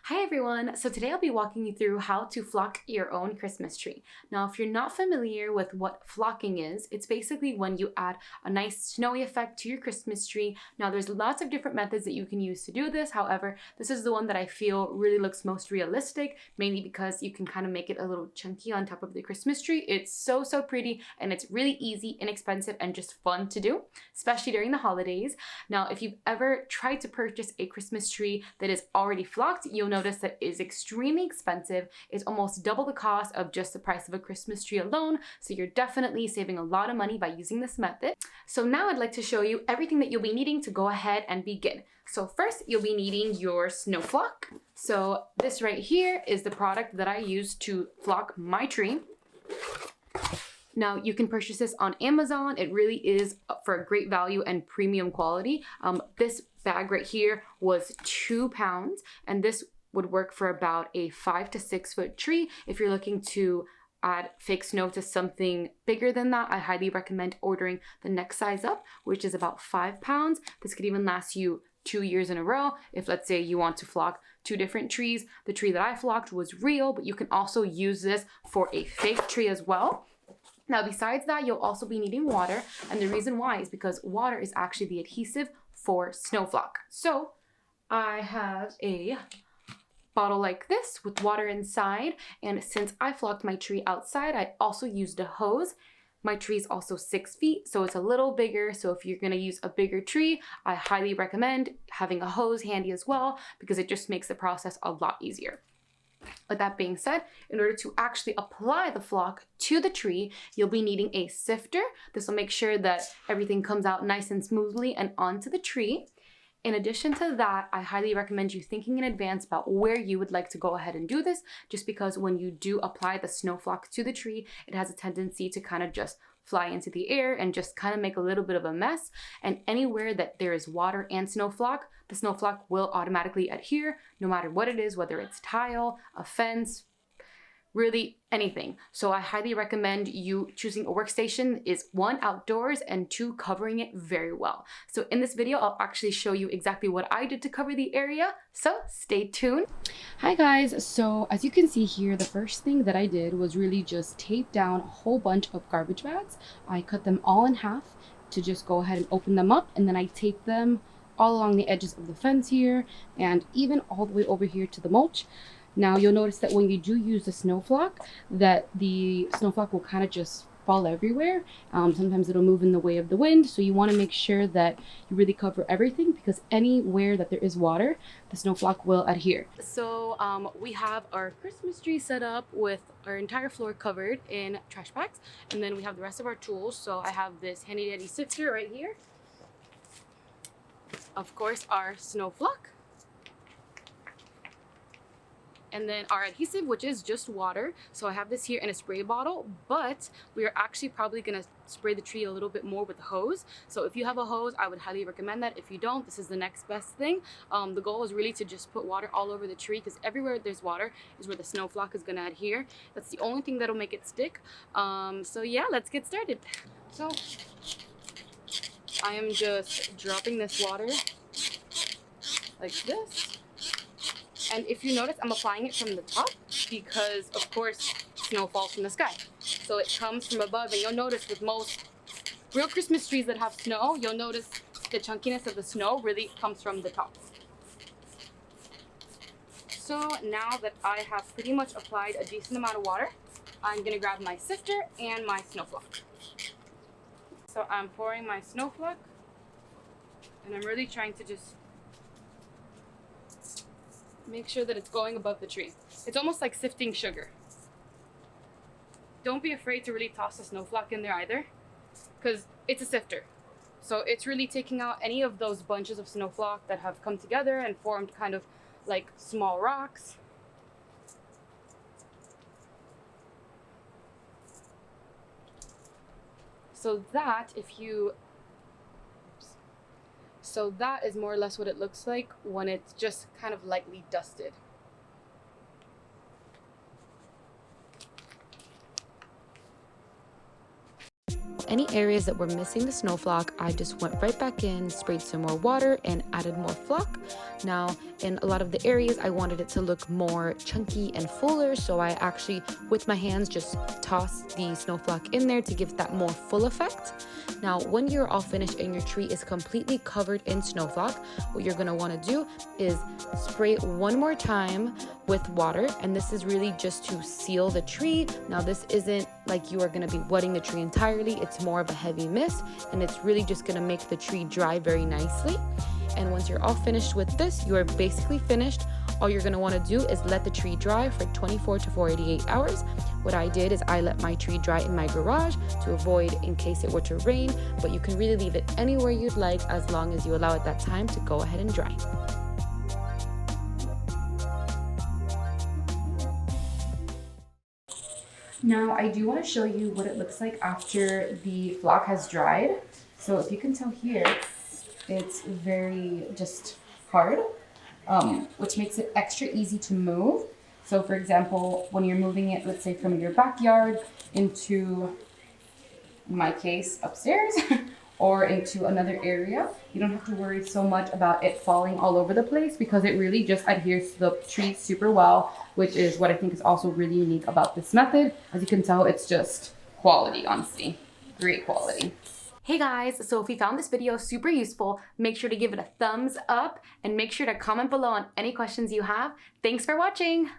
Hi everyone! So today I'll be walking you through how to flock your own Christmas tree. Now if you're not familiar with what flocking is, it's basically when you add a nice snowy effect to your Christmas tree. Now there's lots of different methods that you can use to do this. However, this is the one that I feel really looks most realistic, mainly because you can kind of make it a little chunky on top of the Christmas tree. It's so pretty and it's really easy, inexpensive, and just fun to do, especially during the holidays. Now if you've ever tried to purchase a Christmas tree that is already flocked, you'll notice that it is extremely expensive. It's almost double the cost of just the price of a Christmas tree alone, so you're definitely saving a lot of money by using this method. So now I'd like to show you everything that you'll be needing to go ahead and begin. So first, you'll be needing your Snoflock. So this right here is the product that I use to flock my tree. Now you can purchase this on Amazon. It really is for a great value and premium quality. This bag right here was £2, and this would work for about a 5 to 6 foot tree. If you're looking to add fake snow to something bigger than that, I highly recommend ordering the next size up, which is about £5. This could even last you 2 years in a row. If let's say you want to flock 2 different trees, the tree that I flocked was real, but you can also use this for a fake tree as well. Now, besides that, you'll also be needing water, and the reason why is because water is actually the adhesive for Snoflock. So I have a bottle like this with water inside, and since I flocked my tree outside, I also used a hose. My tree is also 6 feet, so it's a little bigger. So if you're gonna use a bigger tree, I highly recommend having a hose handy as well, because it just makes the process a lot easier. With that being said, in order to actually apply the flock to the tree, you'll be needing a sifter. This will make sure that everything comes out nice and smoothly and onto the tree. In addition to that, I highly recommend you thinking in advance about where you would like to go ahead and do this, just because when you do apply the Snoflock to the tree, it has a tendency to kind of just fly into the air and just kind of make a little bit of a mess. And anywhere that there is water and Snoflock, the Snoflock will automatically adhere, no matter what it is, whether it's tile, a fence, really anything. So I highly recommend you choosing a workstation is 1, outdoors, and 2, covering it very well. So in this video, I'll actually show you exactly what I did to cover the area. So stay tuned. Hi guys, so as you can see here, the first thing that I did was really just tape down a whole bunch of garbage bags. I cut them all in half to just go ahead and open them up, and then I taped them all along the edges of the fence here and even all the way over here to the mulch. Now you'll notice that when you do use the Snoflock, that the Snoflock will kind of just fall everywhere. Sometimes it'll move in the way of the wind, so you want to make sure that you really cover everything, because anywhere that there is water, the Snoflock will adhere. So we have our Christmas tree set up with our entire floor covered in trash bags, and then we have the rest of our tools. So I have this handy dandy sifter right here. Of course, our Snoflock. And then our adhesive, which is just water. So I have this here in a spray bottle, but we are actually probably gonna spray the tree a little bit more with a hose. So if you have a hose, I would highly recommend that. If you don't, this is the next best thing. The goal is really to just put water all over the tree, because everywhere there's water is where the Snoflock is gonna adhere. That's the only thing that'll make it stick. So yeah, let's get started. So I am just dropping this water like this. And if you notice, I'm applying it from the top because, of course, snow falls from the sky. So it comes from above, and you'll notice with most real Christmas trees that have snow, you'll notice the chunkiness of the snow really comes from the top. So now that I have pretty much applied a decent amount of water, I'm gonna grab my sifter and my Snoflock. So I'm pouring my Snoflock, and I'm really trying to just make sure that it's going above the tree. It's almost like sifting sugar. Don't be afraid to really toss the Snoflock in there either, because it's a sifter. So it's really taking out any of those bunches of Snoflock that have come together and formed kind of like small rocks. So that is more or less what it looks like when it's just kind of lightly dusted. any areas that were missing the Snoflock, I just went right back in, sprayed some more water, and added more flock. Now, in a lot of the areas, I wanted it to look more chunky and fuller, so I actually, with my hands, just tossed the Snoflock in there to give that more full effect. Now, when you're all finished and your tree is completely covered in Snoflock, what you're gonna wanna do is spray one more time with water, and this is really just to seal the tree. Now, this isn't like you are gonna be wetting the tree entirely, it's more of a heavy mist, and it's really just gonna make the tree dry very nicely. And once you're all finished with this, you are basically finished. All you're gonna wanna do is let the tree dry for 24 to 48 hours. What I did is I let my tree dry in my garage to avoid in case it were to rain, but you can really leave it anywhere you'd like as long as you allow it that time to go ahead and dry. Now I do want to show you what it looks like after the flock has dried. So if you can tell here, it's very just hard, which makes it extra easy to move. So for example, when you're moving it, let's say from your backyard into, in my case, upstairs, or into another area, you don't have to worry so much about it falling all over the place because it really just adheres to the tree super well, which is what I think is also really unique about this method. As you can tell, it's just quality, honestly. Great quality. Hey guys, so if you found this video super useful, make sure to give it a thumbs up and make sure to comment below on any questions you have. Thanks for watching.